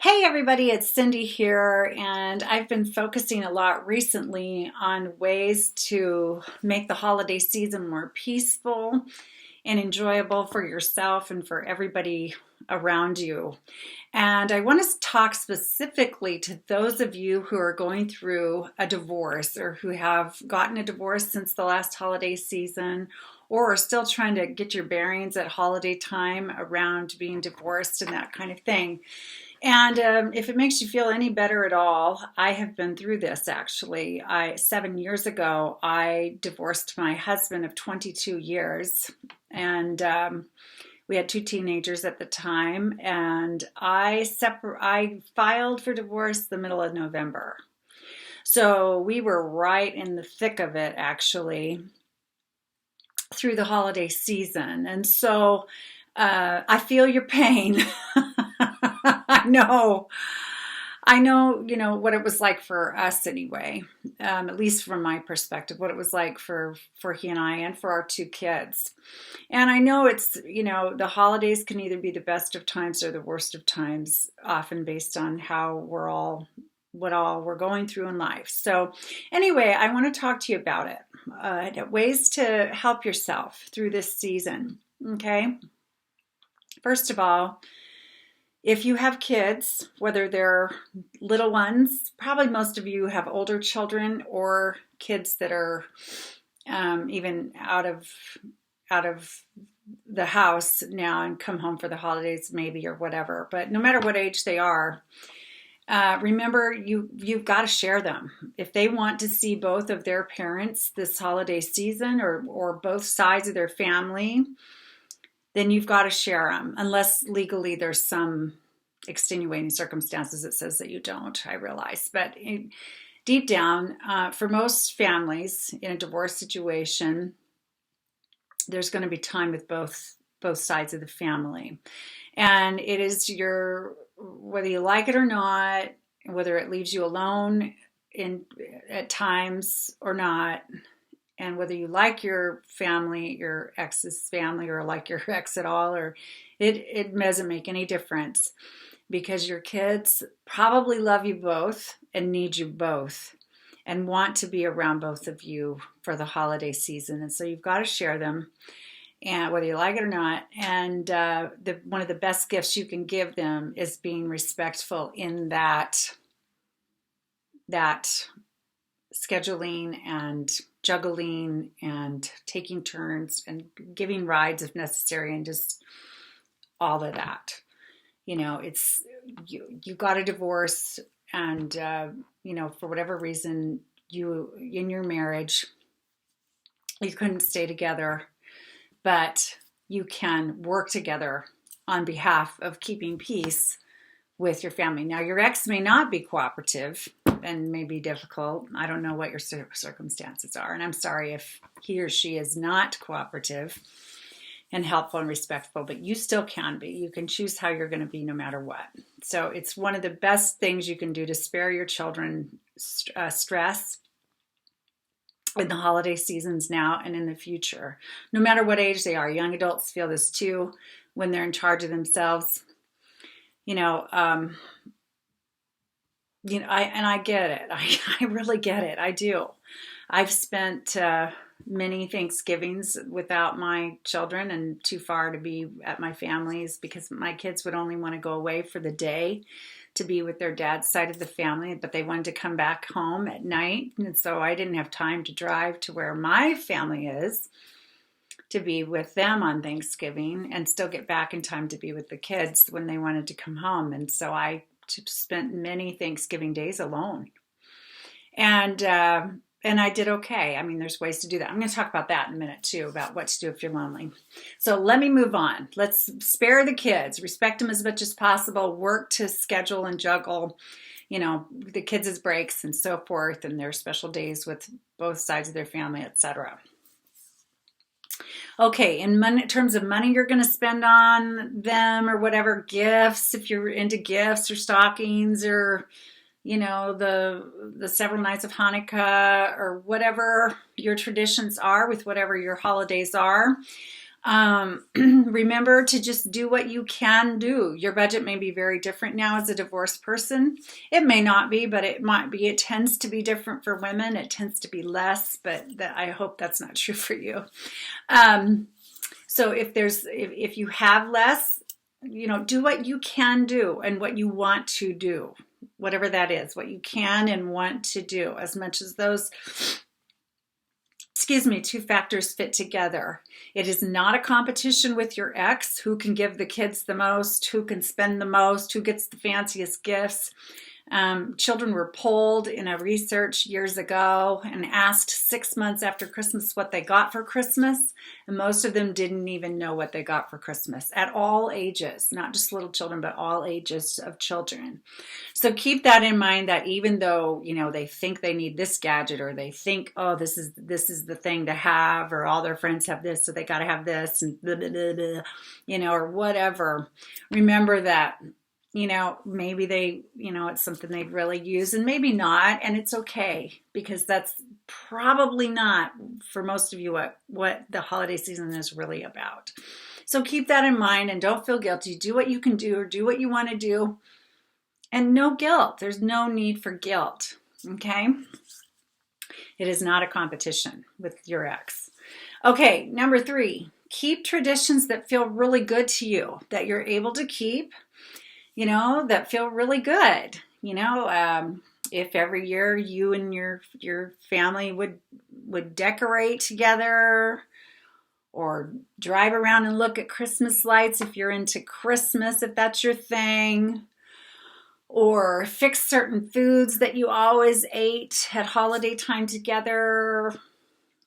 Hey everybody, it's Cindy here, and I've been focusing a lot recently on ways to make the holiday season more peaceful and enjoyable for yourself and for everybody around you. And I want to talk specifically to those of you who are going through a divorce or who have gotten a divorce since the last holiday season or are still trying to get your bearings at holiday time around being divorced and that kind of thing. And if it makes you feel any better at all, I have been through this actually. 7 years ago, I divorced my husband of 22 years, and we had two teenagers at the time. And I filed for divorce the middle of November, so we were right in the thick of it actually through the holiday season. And so I feel your pain. No, I know, what it was like for us anyway, at least from my perspective, what it was like for he and I and for our two kids. And I know it's, the holidays can either be the best of times or the worst of times, often based on what all we're going through in life. So anyway, I want to talk to you about it, ways to help yourself through this season. Okay. First of all, if you have kids, whether they're little ones, probably most of you have older children or kids that are even out of the house now and come home for the holidays maybe or whatever. But no matter what age they are, remember you've got to share them. If they want to see both of their parents this holiday season or both sides of their family, then you've got to share them, unless legally there's some extenuating circumstances that says that you don't, I realize. But deep down, for most families in a divorce situation, there's going to be time with both sides of the family. And it is whether you like it or not, whether it leaves you alone at times or not, and whether you like your family, your ex's family, or like your ex at all, or it doesn't make any difference, because your kids probably love you both and need you both and want to be around both of you for the holiday season. And so you've got to share them, and whether you like it or not. And one of the best gifts you can give them is being respectful in that scheduling and juggling and taking turns and giving rides if necessary, and just all of that. It's you got a divorce, and for whatever reason, you in your marriage you couldn't stay together, but you can work together on behalf of keeping peace with your family. Now, your ex may not be cooperative and may be difficult. I don't know what your circumstances are, and I'm sorry if he or she is not cooperative and helpful and respectful, but you still can be. You can choose how you're going to be no matter what. So it's one of the best things you can do to spare your children stress in the holiday seasons now and in the future, no matter what age they are. Young adults feel this too when they're in charge of themselves. I get it. I really get it. I do. I've spent many Thanksgivings without my children and too far to be at my family's, because my kids would only want to go away for the day to be with their dad's side of the family, but they wanted to come back home at night. And so I didn't have time to drive to where my family is to be with them on Thanksgiving and still get back in time to be with the kids when they wanted to come home. And so I spent many Thanksgiving days alone. And I did okay. I mean, there's ways to do that. I'm going to talk about that in a minute too, about what to do if you're lonely. So let me move on. Let's spare the kids, respect them as much as possible, work to schedule and juggle, the kids' breaks and so forth, and their special days with both sides of their family, etc. Okay, in terms of money you're going to spend on them or whatever, gifts, if you're into gifts or stockings or the several nights of Hanukkah or whatever your traditions are with whatever your holidays are. Remember to just do what you can do. Your budget may be very different now as a divorced person. It may not be, but it might be. It tends to be different for women. It tends to be less, but I hope that's not true for you. So if you have less, do what you can do and what you want to do, whatever that is, what you can and want to do, as much as those two factors fit together. It is not a competition with your ex, who can give the kids the most, who can spend the most, who gets the fanciest gifts. Children were polled in a research years ago and asked 6 months after Christmas what they got for Christmas. And most of them didn't even know what they got for Christmas at all ages, not just little children, but all ages of children. So keep that in mind, that even though, they think they need this gadget, or they think, oh, this is the thing to have, or all their friends have this, so they got to have this, and blah, blah, blah, blah, or whatever. Remember that maybe they, it's something they'd really use, and maybe not. And it's okay, because that's probably not, for most of you, what the holiday season is really about. So keep that in mind and don't feel guilty. Do what you can do, or do what you want to do. And no guilt. There's no need for guilt. Okay? It is not a competition with your ex. Okay, number 3, keep traditions that feel really good to you, that you're able to keep, that feel really good. If every year you and your family would decorate together, or drive around and look at Christmas lights if you're into Christmas, if that's your thing, or fix certain foods that you always ate at holiday time together,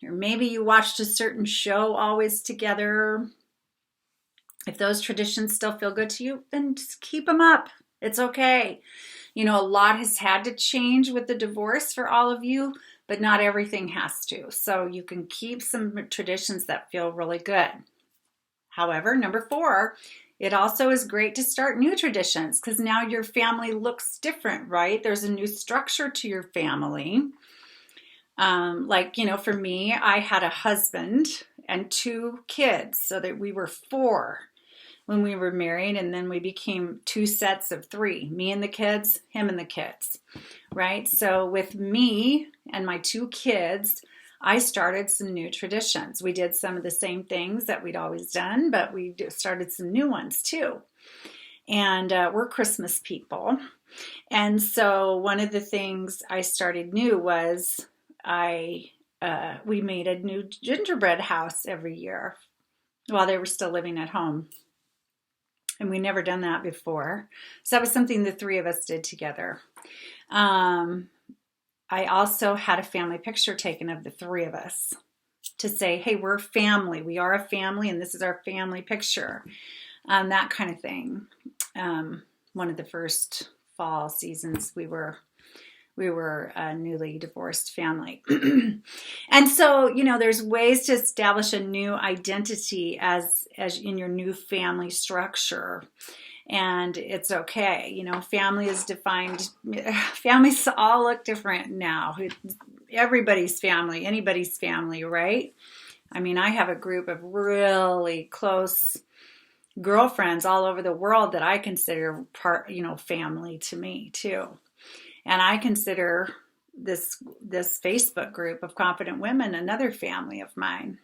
or maybe you watched a certain show always together. If those traditions still feel good to you, then just keep them up. It's okay. A lot has had to change with the divorce for all of you, but not everything has to. So you can keep some traditions that feel really good. However, number 4, it also is great to start new traditions, because now your family looks different, right? There's a new structure to your family. For me, I had a husband and 2 kids, so that we were 4 when we were married, and then we became 2 sets of 3, me and the kids, him and the kids, right? So with me and my 2 kids, I started some new traditions. We did some of the same things that we'd always done, but we started some new ones too. And we're Christmas people. And so one of the things I started new was we made a new gingerbread house every year while they were still living at home. And we never done that before. So that was something the 3 of us did together. I also had a family picture taken of the 3 of us to say, hey, we're family. We are a family, and this is our family picture. That kind of thing. One of the first fall seasons, we were a newly divorced family. And so, there's ways to establish a new identity as in your new family structure. And it's okay. Family is defined, families all look different now. Everybody's family, anybody's family, right? I mean, I have a group of really close girlfriends all over the world that I consider family to me too. And I consider this Facebook group of Confident Women another family of mine.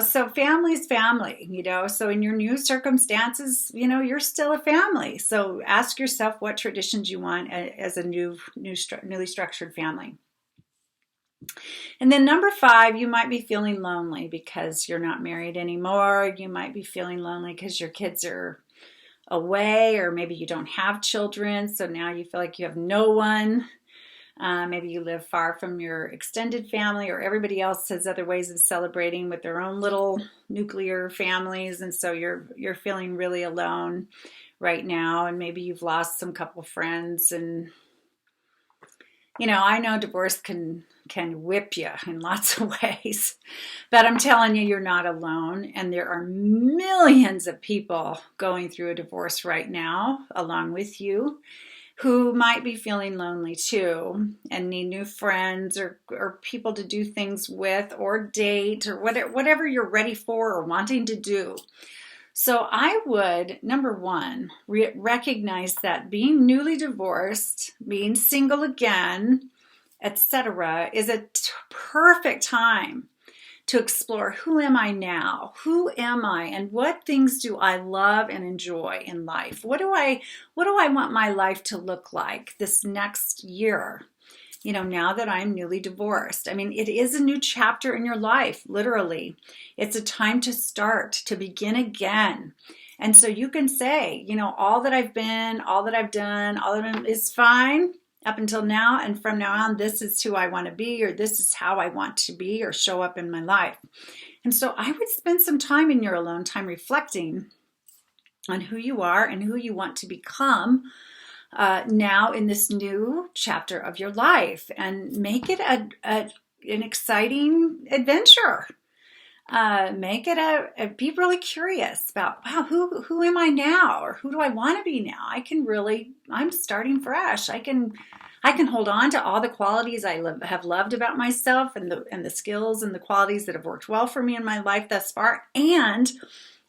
So family's family, so in your new circumstances, you're still a family. So ask yourself what traditions you want as a newly structured family. And then number 5, you might be feeling lonely because you're not married anymore. You might be feeling lonely because your kids are away, or maybe you don't have children, so now you feel like you have no one. Maybe you live far from your extended family, or everybody else has other ways of celebrating with their own little nuclear families, and so you're feeling really alone right now, and maybe you've lost some couple friends. And I know divorce can whip you in lots of ways, but I'm telling you, you're not alone, and there are millions of people going through a divorce right now along with you. who might be feeling lonely too and need new friends or people to do things with or date or whatever you're ready for or wanting to do. So I would, number one, recognize that being newly divorced, being single again, etc., is a perfect time to explore, who am I now? Who am I? And what things do I love and enjoy in life? What do I want my life to look like this next year? Now that I'm newly divorced. I mean, it is a new chapter in your life, literally. It's a time to start, to begin again. And so you can say, all that I've been, all that I've done, all of it is fine up until now. And from now on, this is who I want to be, or this is how I want to be or show up in my life. And so I would spend some time in your alone time reflecting on who you are and who you want to become now in this new chapter of your life, and make it an exciting adventure. Make it be really curious about, wow, who am I now, or who do I want to be now? I'm starting fresh. I can hold on to all the qualities I have loved about myself, and the skills and the qualities that have worked well for me in my life thus far, and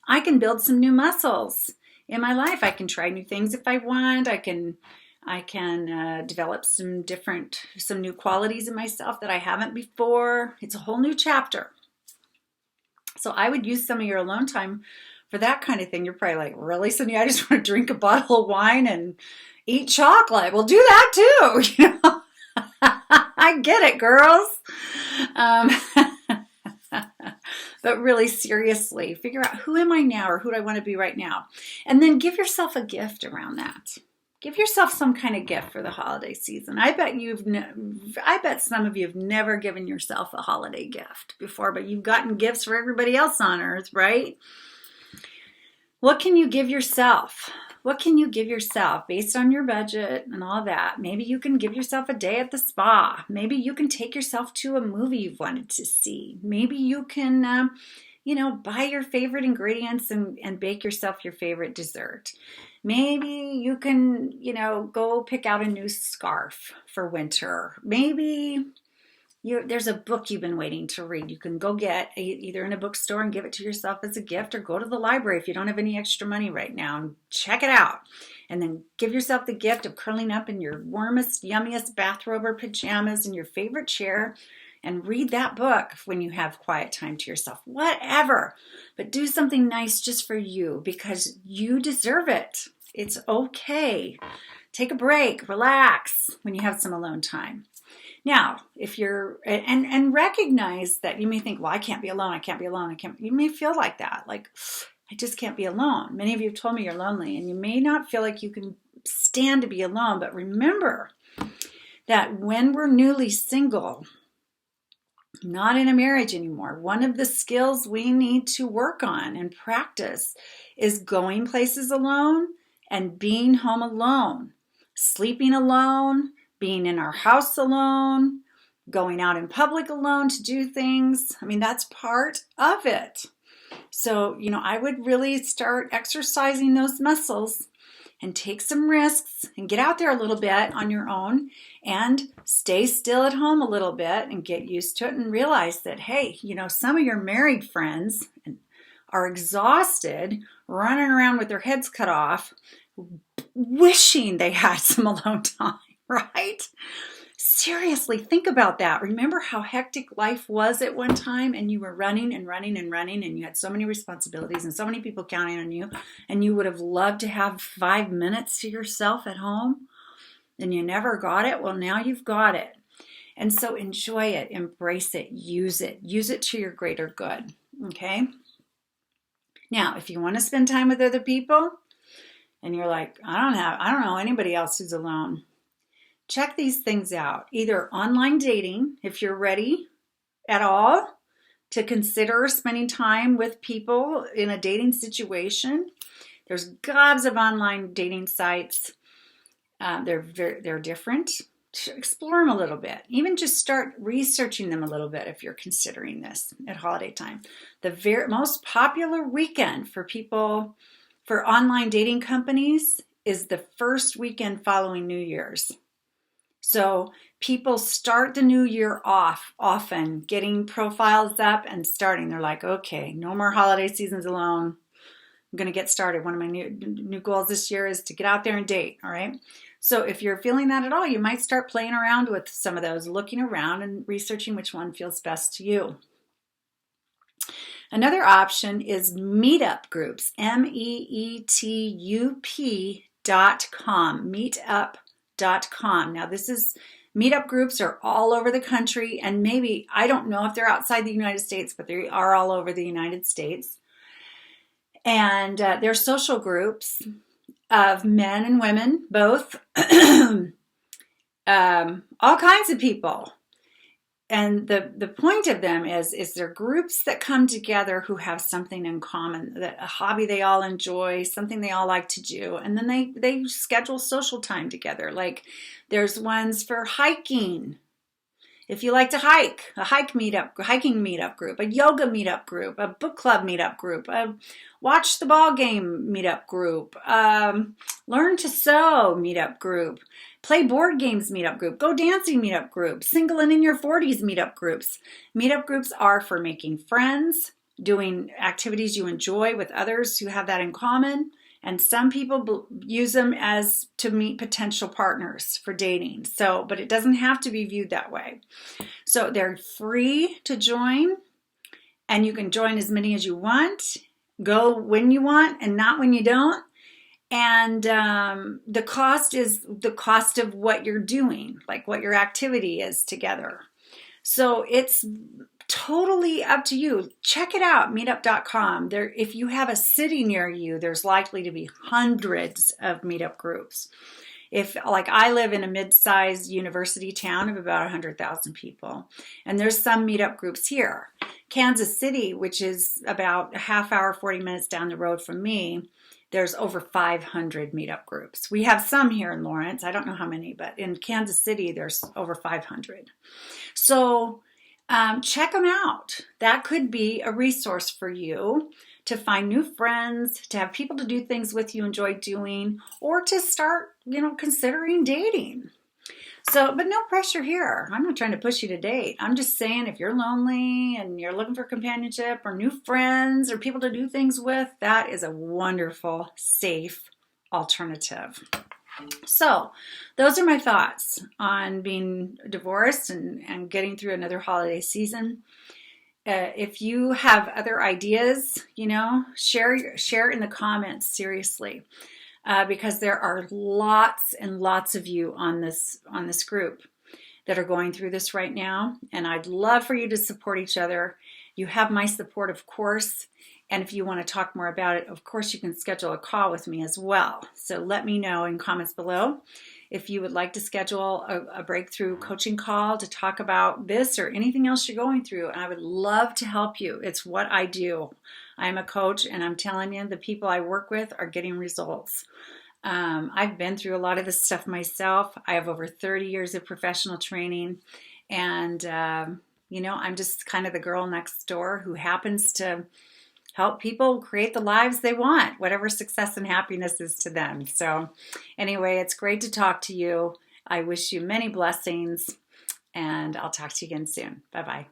I can build some new muscles in my life. I can try new things if I want. I can develop some new qualities in myself that I haven't before. It's a whole new chapter. So I would use some of your alone time for that kind of thing. You're probably like, really, Cindy? I just want to drink a bottle of wine and eat chocolate. Well, do that too. I get it, girls. But really, seriously, figure out, who am I now, or who do I want to be right now? And then give yourself a gift around that. Give yourself some kind of gift for the holiday season. I bet some of you have never given yourself a holiday gift before, but you've gotten gifts for everybody else on earth, right? What can you give yourself? What can you give yourself based on your budget and all that? Maybe you can give yourself a day at the spa. Maybe you can take yourself to a movie you've wanted to see. Maybe you can, buy your favorite ingredients and bake yourself your favorite dessert. Maybe you can, go pick out a new scarf for winter. Maybe there's a book you've been waiting to read. You can go get either in a bookstore and give it to yourself as a gift, or go to the library if you don't have any extra money right now and check it out. And then give yourself the gift of curling up in your warmest, yummiest bathrobe or pajamas in your favorite chair and read that book when you have quiet time to yourself. Whatever. But do something nice just for you, because you deserve it. It's okay. Take a break, relax when you have some alone time. Now, if you're, and recognize that you may think, well, I can't be alone. You may feel like that. Like, I just can't be alone. Many of you have told me you're lonely, and you may not feel like you can stand to be alone. But remember that when we're newly single, not in a marriage anymore, one of the skills we need to work on and practice is going places alone and being home alone, sleeping alone, being in our house alone, going out in public alone to do things. I mean, that's part of it. So, I would really start exercising those muscles and take some risks and get out there a little bit on your own and stay still at home a little bit and get used to it, and realize that, hey, some of your married friends are exhausted, running around with their heads cut off, wishing they had some alone time. Right? Seriously, think about that. Remember how hectic life was at one time, and you were running and running and running, and you had so many responsibilities and so many people counting on you, and you would have loved to have 5 minutes to yourself at home, and you never got it. Well, now you've got it. And so enjoy it, embrace it, use it to your greater good. Okay? Now, if you want to spend time with other people and you're like, I don't know anybody else who's alone, check these things out. Either online dating, if you're ready at all to consider spending time with people in a dating situation. There's gobs of online dating sites. They're different. Explore them a little bit. Even just start researching them a little bit if you're considering this at holiday time. The most popular weekend for people, for online dating companies, is the first weekend following New Year's. So people start the new year off often getting profiles up and starting. They're like, okay, no more holiday seasons alone. I'm going to get started. One of my new goals this year is to get out there and date. All right. So if you're feeling that at all, you might start playing around with some of those, looking around and researching which one feels best to you. Another option is meetup groups, meetup.com, meetup.com. Now meetup groups are all over the country, and maybe, I don't know if they're outside the United States, but they are all over the United States. And they're social groups of men and women, both, all kinds of people. And the point of them is they're groups that come together who have something in common, a hobby they all enjoy, something they all like to do. And then they schedule social time together. Like there's ones for hiking. If you like to hike, a hiking meetup group, a yoga meetup group, a book club meetup group, a watch the ball game meetup group, learn to sew meetup group, play board games meetup group, go dancing meetup group, single and in your 40s meetup groups. Meetup groups are for making friends, doing activities you enjoy with others who have that in common. And some people use them as to meet potential partners for dating. So, but it doesn't have to be viewed that way. So they're free to join, and you can join as many as you want, go when you want and not when you don't. And the cost is the cost of what you're doing, like what your activity is together. So it's totally up to you. Check it out, meetup.com. If you have a city near you, there's likely to be hundreds of meetup groups. Like I live in a mid-sized university town of about 100,000 people, and there's some meetup groups here. Kansas City, which is about a half hour, 40 minutes down the road from me, there's over 500 meetup groups. We have some here in Lawrence. I don't know how many, but in Kansas City, there's over 500. So check them out. That could be a resource for you to find new friends, to have people to do things with you enjoy doing, or to start, considering dating. So, but no pressure here. I'm not trying to push you to date. I'm just saying if you're lonely and you're looking for companionship or new friends or people to do things with, that is a wonderful, safe alternative. So those are my thoughts on being divorced and getting through another holiday season. If you have other ideas, share in the comments, seriously, because there are lots and lots of you on this group that are going through this right now. And I'd love for you to support each other. You have my support, of course. And if you want to talk more about it, of course, you can schedule a call with me as well. So let me know in comments below if you would like to schedule a breakthrough coaching call to talk about this or anything else you're going through. And I would love to help you. It's what I do. I'm a coach, and I'm telling you, the people I work with are getting results. I've been through a lot of this stuff myself. I have over 30 years of professional training. And, I'm just kind of the girl next door who happens to help people create the lives they want, whatever success and happiness is to them. So anyway, it's great to talk to you. I wish you many blessings, and I'll talk to you again soon. Bye-bye.